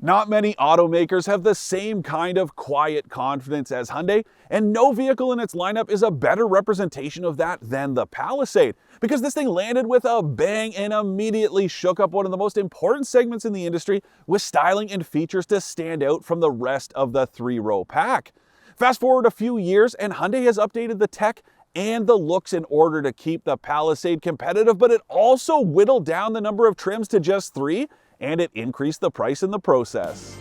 Not many automakers have the same kind of quiet confidence as Hyundai, and no vehicle in its lineup is a better representation of that than the Palisade, because this thing landed with a bang and immediately shook up one of the most important segments in the industry with styling and features to stand out from the rest of the three-row pack. Fast forward a few years and Hyundai has updated the tech and the looks in order to keep the Palisade competitive, but it also whittled down the number of trims to just 3, and it increased the price in the process.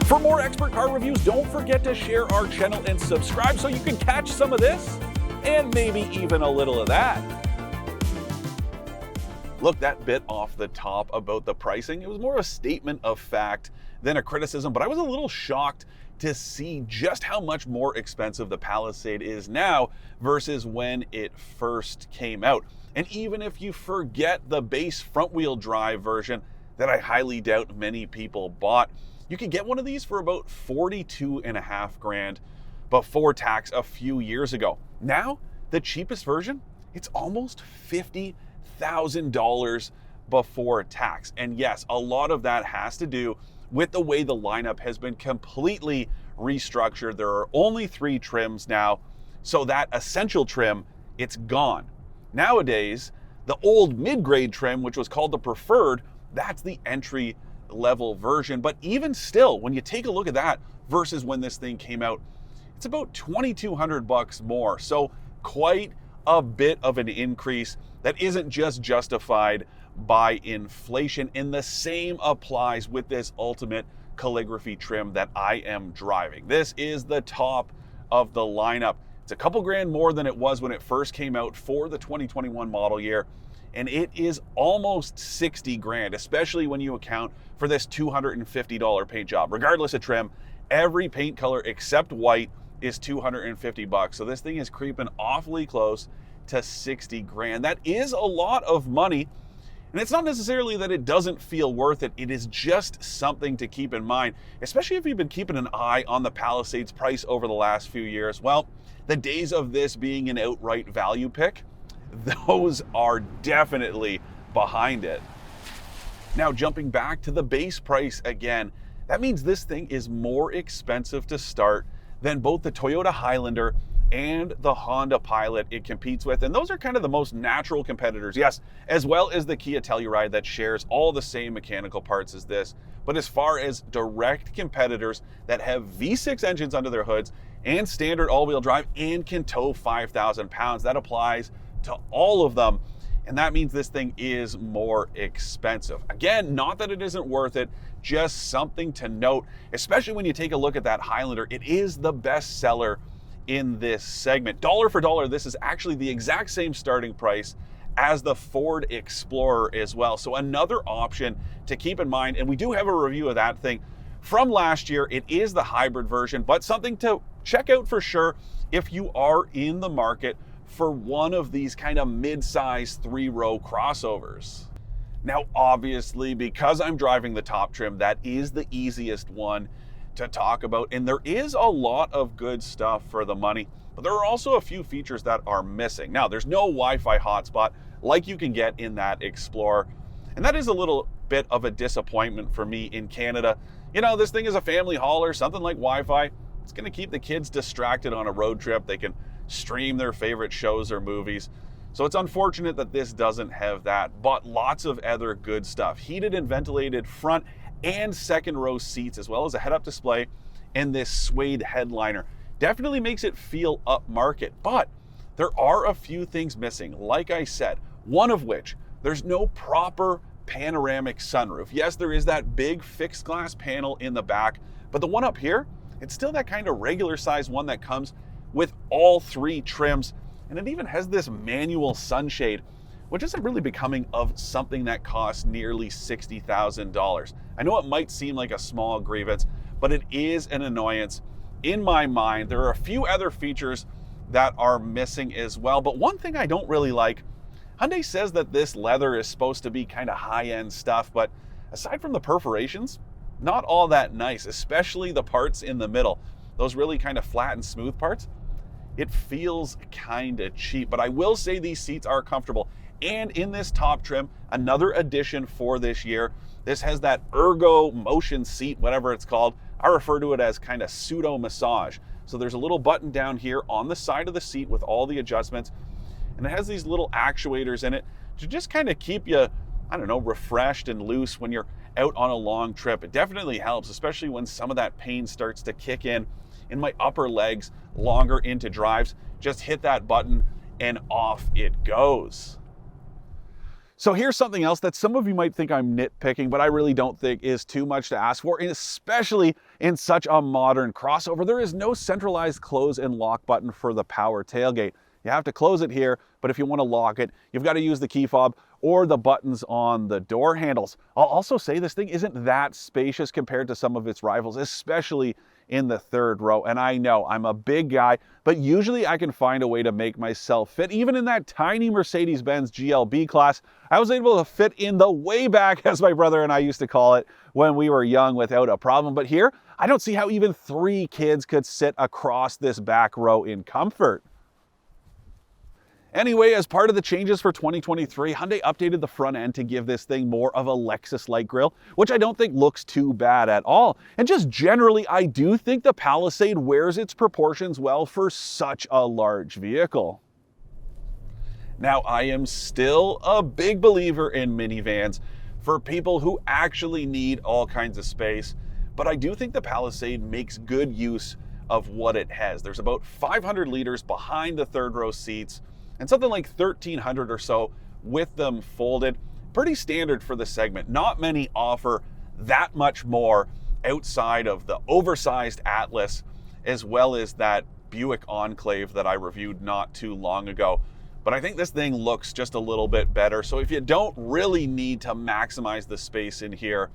For more expert car reviews, don't forget to share our channel and subscribe so you can catch some of this and maybe even a little of that. Look, that bit off the top about the pricing, it was more a statement of fact than a criticism, but I was a little shocked to see just how much more expensive the Palisade is now versus when it first came out. And even if you forget the base front-wheel drive version that I highly doubt many people bought, you could get one of these for about $42.5 before tax a few years ago. Now, the cheapest version, it's almost $50,000 before tax. And yes, a lot of that has to do with the way the lineup has been completely restructured. There are only 3 trims now, so that essential trim, it's gone. Nowadays, the old mid-grade trim, which was called the preferred, that's the entry level version. But even still, when you take a look at that versus when this thing came out, it's about $2,200 more. So quite a bit of an increase that isn't just justified by inflation. And the same applies with this ultimate calligraphy trim that I am driving. This is the top of the lineup. It's a couple grand more than it was when it first came out for the 2021 model year. And it is almost 60 grand, especially when you account for this $250 paint job. Regardless of trim, every paint color except white is $250. So this thing is creeping awfully close to 60 grand. That is a lot of money. And it's not necessarily that it doesn't feel worth it. It is just something to keep in mind, especially if you've been keeping an eye on the Palisade's price over the last few years. Well, the days of this being an outright value pick, those are definitely behind it. Now, jumping back to the base price again, that means this thing is more expensive to start than both the Toyota Highlander and the Honda Pilot it competes with. And those are kind of the most natural competitors, yes, as well as the Kia Telluride that shares all the same mechanical parts as this. But as far as direct competitors that have V6 engines under their hoods and standard all-wheel drive and can tow 5,000 pounds, that applies to all of them. And that means this thing is more expensive. Again, not that it isn't worth it, just something to note, especially when you take a look at that Highlander. It is the best seller in this segment. Dollar for dollar, this is actually the exact same starting price as the Ford Explorer as well. So another option to keep in mind, and we do have a review of that thing from last year. It is the hybrid version, but something to check out for sure if you are in the market for one of these kind of mid-size 3-row crossovers. Now, obviously, because I'm driving the top trim, that is the easiest one to talk about. And there is a lot of good stuff for the money, but there are also a few features that are missing. Now, there's no Wi-Fi hotspot like you can get in that Explorer. And that is a little bit of a disappointment for me in Canada. You know, this thing is a family hauler, something like Wi-Fi. It's gonna keep the kids distracted on a road trip. They can stream their favorite shows or movies. So it's unfortunate that this doesn't have that, but lots of other good stuff. Heated and ventilated front and second row seats, as well as a head-up display and this suede headliner. Definitely makes it feel upmarket, but there are a few things missing, like I said, one of which, there's no proper panoramic sunroof. Yes, there is that big fixed glass panel in the back, but the one up here, it's still that kind of regular size one that comes with all 3 trims. And it even has this manual sunshade, which isn't really becoming of something that costs nearly $60,000. I know it might seem like a small grievance, but it is an annoyance in my mind. There are a few other features that are missing as well. But one thing I don't really like, Hyundai says that this leather is supposed to be kind of high-end stuff, but aside from the perforations, not all that nice, especially the parts in the middle. Those really kind of flat and smooth parts, it feels kind of cheap. But I will say these seats are comfortable. And in this top trim, another addition for this year, this has that ergo motion seat, whatever it's called. I refer to it as kind of pseudo massage. So there's a little button down here on the side of the seat with all the adjustments. And it has these little actuators in it to just kind of keep you, I don't know, refreshed and loose when you're out on a long trip. It definitely helps, especially when some of that pain starts to kick in my upper legs longer into drives. Just hit that button and off it goes. So here's something else that some of you might think I'm nitpicking, but I really don't think is too much to ask for, and especially in such a modern crossover. There is no centralized close and lock button for the power tailgate. You have to close it here, but if you want to lock it, you've got to use the key fob or the buttons on the door handles. I'll also say this thing isn't that spacious compared to some of its rivals, especially in the third row. And I know I'm a big guy, but usually I can find a way to make myself fit. Even in that tiny Mercedes-Benz GLB class, I was able to fit in the way back, as my brother and I used to call it, when we were young without a problem. But here, I don't see how even 3 kids could sit across this back row in comfort. Anyway, as part of the changes for 2023, Hyundai updated the front end to give this thing more of a Lexus-like grille, which I don't think looks too bad at all. And just generally, I do think the Palisade wears its proportions well for such a large vehicle. Now, I am still a big believer in minivans for people who actually need all kinds of space, but I do think the Palisade makes good use of what it has. There's about 500 liters behind the third row seats, and something like 1,300 or so with them folded. Pretty standard for the segment. Not many offer that much more outside of the oversized Atlas, as well as that Buick Enclave that I reviewed not too long ago. But I think this thing looks just a little bit better. So if you don't really need to maximize the space in here,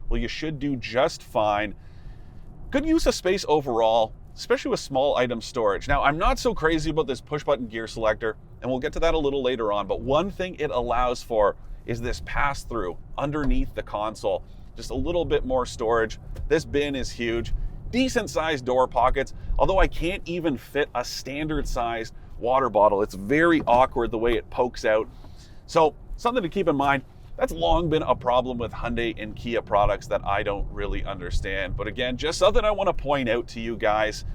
well, you should do just fine. Good use of space overall, especially with small item storage. Now, I'm not so crazy about this push button gear selector, and we'll get to that a little later on, but one thing it allows for is this pass through underneath the console. Just a little bit more storage. This bin is huge. Decent sized door pockets, although I can't even fit a standard sized water bottle. It's very awkward the way it pokes out. So something to keep in mind. That's long been a problem with Hyundai and Kia products that I don't really understand. But again, just something I want to point out to you guys.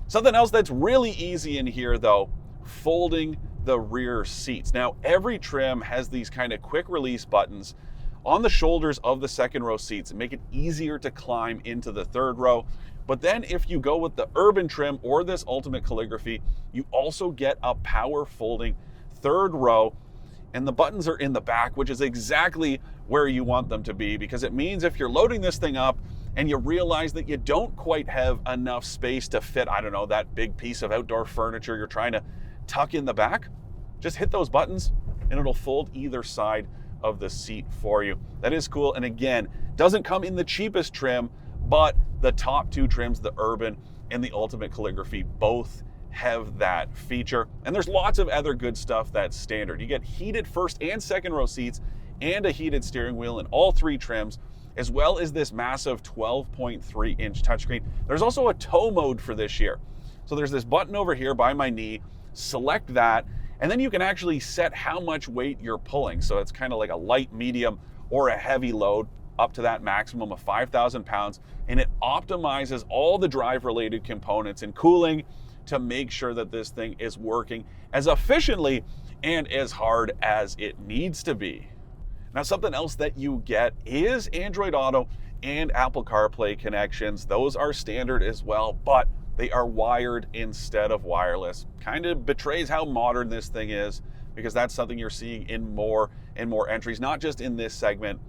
Something else that's really easy in here though, folding the rear seats. Now, every trim has these kind of quick release buttons on the shoulders of the second row seats and make it easier to climb into the third row. But then if you go with the urban trim or this ultimate calligraphy, you also get a power folding third row. And the buttons are in the back, which is exactly where you want them to be, because it means if you're loading this thing up and you realize that you don't quite have enough space to fit, I don't know, that big piece of outdoor furniture you're trying to tuck in the back, just hit those buttons and it'll fold either side of the seat for you. That is cool. And again, doesn't come in the cheapest trim, but the top 2 trims, the urban and the ultimate calligraphy, both have that feature. And there's lots of other good stuff that's standard. You get heated first and second row seats and a heated steering wheel in all 3 trims, as well as this massive 12.3 inch touchscreen. There's also a tow mode for this year. So there's this button over here by my knee, select that, and then you can actually set how much weight you're pulling. So it's kind of like a light, medium, or a heavy load up to that maximum of 5,000 pounds. And it optimizes all the drive related components and cooling to make sure that this thing is working as efficiently and as hard as it needs to be. Now, something else that you get is Android Auto and Apple CarPlay connections. Those are standard as well, but they are wired instead of wireless. Kind of betrays how modern this thing is, because that's something you're seeing in more and more entries, not just in this segment,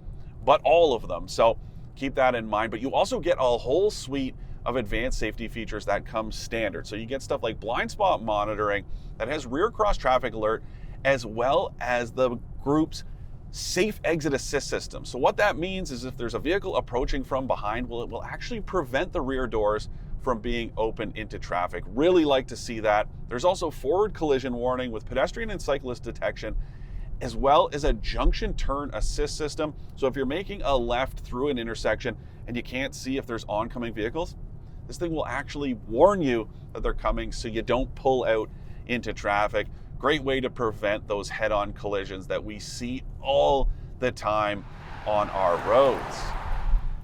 but all of them. So keep that in mind. But you also get a whole suite of advanced safety features that come standard. So you get stuff like blind spot monitoring that has rear cross traffic alert, as well as the group's safe exit assist system. So what that means is if there's a vehicle approaching from behind, well, it will actually prevent the rear doors from being opened into traffic. Really like to see that. There's also forward collision warning with pedestrian and cyclist detection, as well as a junction turn assist system. So if you're making a left through an intersection and you can't see if there's oncoming vehicles, this thing will actually warn you that they're coming so you don't pull out into traffic. Great way to prevent those head-on collisions that we see all the time on our roads.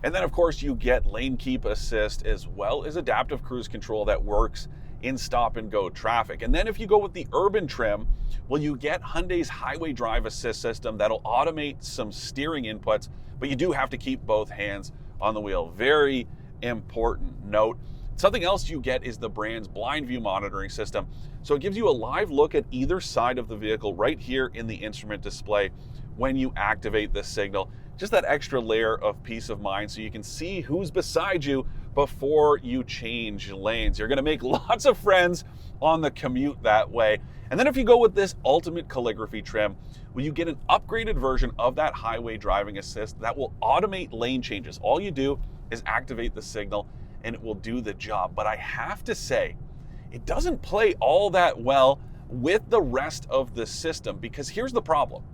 And then of course you get lane keep assist as well as adaptive cruise control that works in stop and go traffic. And then if you go with the urban trim, well, you get Hyundai's highway drive assist system that'll automate some steering inputs, but you do have to keep both hands on the wheel. Very important note. Something else you get is the brand's blind view monitoring system. So it gives you a live look at either side of the vehicle right here in the instrument display when you activate the signal. Just that extra layer of peace of mind so you can see who's beside you before you change lanes. You're gonna make lots of friends on the commute that way. And then if you go with this ultimate calligraphy trim, well, you get an upgraded version of that highway driving assist that will automate lane changes. All you do is activate the signal and it will do the job. But I have to say, it doesn't play all that well with the rest of the system, because here's the problem.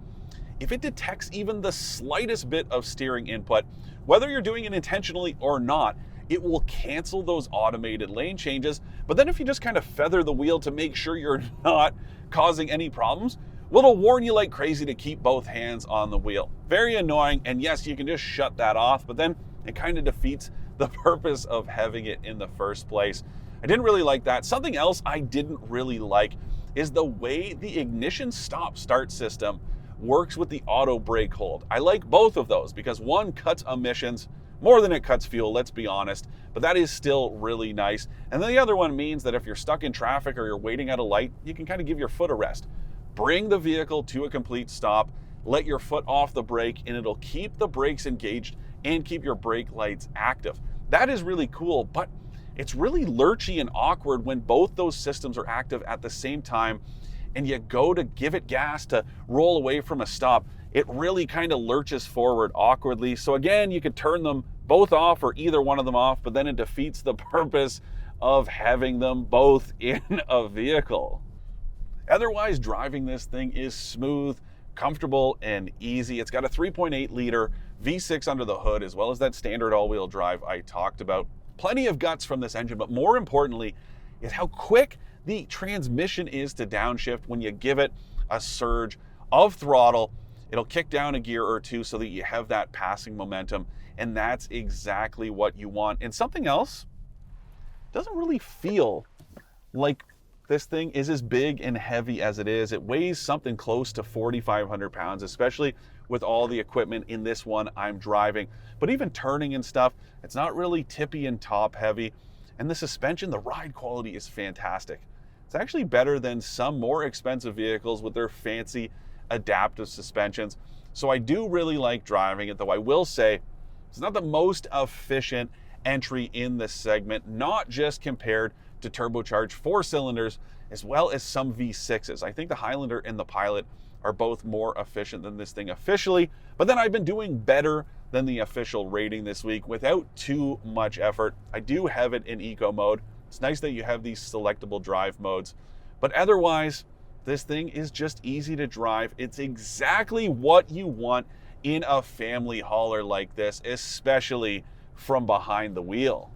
If it detects even the slightest bit of steering input, whether you're doing it intentionally or not, it will cancel those automated lane changes. But then if you just kind of feather the wheel to make sure you're not causing any problems, well, it'll warn you like crazy to keep both hands on the wheel. Very annoying. And yes, you can just shut that off, but then it kind of defeats the purpose of having it in the first place. I didn't really like that. Something else I didn't really like is the way the ignition stop-start system works with the auto brake hold. I like both of those because one cuts emissions more than it cuts fuel, let's be honest, but that is still really nice. And then the other one means that if you're stuck in traffic or you're waiting at a light, you can kind of give your foot a rest. Bring the vehicle to a complete stop, let your foot off the brake, and it'll keep the brakes engaged and keep your brake lights active. That is really cool, but it's really lurchy and awkward when both those systems are active at the same time and you go to give it gas to roll away from a stop. It really kind of lurches forward awkwardly. So again, you could turn them both off or either one of them off, but then it defeats the purpose of having them both in a vehicle. Otherwise, driving this thing is smooth, comfortable, and easy. It's got a 3.8 liter V6 under the hood, as well as that standard all-wheel drive I talked about. Plenty of guts from this engine, but more importantly is how quick the transmission is to downshift when you give it a surge of throttle. It'll kick down a gear or two so that you have that passing momentum, and that's exactly what you want. And something else, doesn't really feel like this thing is as big and heavy as it is. It weighs something close to 4,500 pounds, especially with all the equipment in this one I'm driving. But even turning and stuff, it's not really tippy and top heavy. And the suspension, the ride quality is fantastic. It's actually better than some more expensive vehicles with their fancy adaptive suspensions. So I do really like driving it, though I will say it's not the most efficient entry in this segment, not just compared to turbocharged 4 cylinders, as well as some V6s. I think the Highlander and the Pilot are both more efficient than this thing officially, but then I've been doing better than the official rating this week without too much effort. I do have it in eco mode. It's nice that you have these selectable drive modes, but otherwise, this thing is just easy to drive. It's exactly what you want in a family hauler like this, especially from behind the wheel.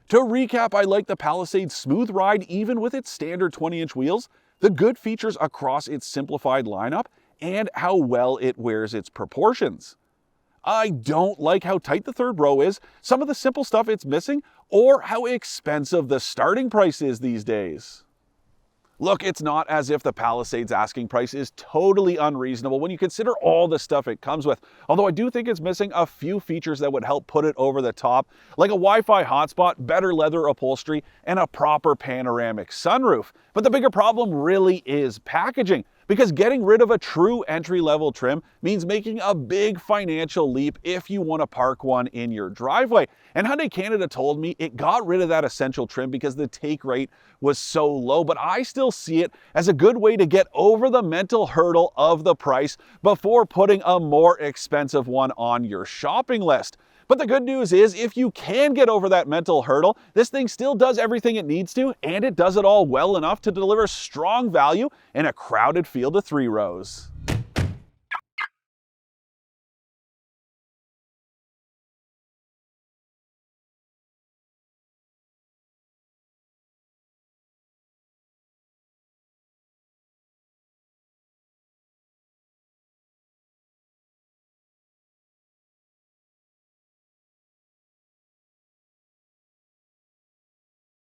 To recap, I like the Palisade's smooth ride even with its standard 20-inch wheels, the good features across its simplified lineup, and how well it wears its proportions. I don't like how tight the third row is, some of the simple stuff it's missing, or how expensive the starting price is these days. Look, it's not as if the Palisade's asking price is totally unreasonable when you consider all the stuff it comes with, although I do think it's missing a few features that would help put it over the top, like a Wi-Fi hotspot, better leather upholstery, and a proper panoramic sunroof. But the bigger problem really is packaging, because getting rid of a true entry-level trim means making a big financial leap if you want to park one in your driveway. And Hyundai Canada told me it got rid of that essential trim because the take rate was so low, but I still see it as a good way to get over the mental hurdle of the price before putting a more expensive one on your shopping list. But the good news is, if you can get over that mental hurdle, this thing still does everything it needs to, and it does it all well enough to deliver strong value in a crowded field of 3 rows.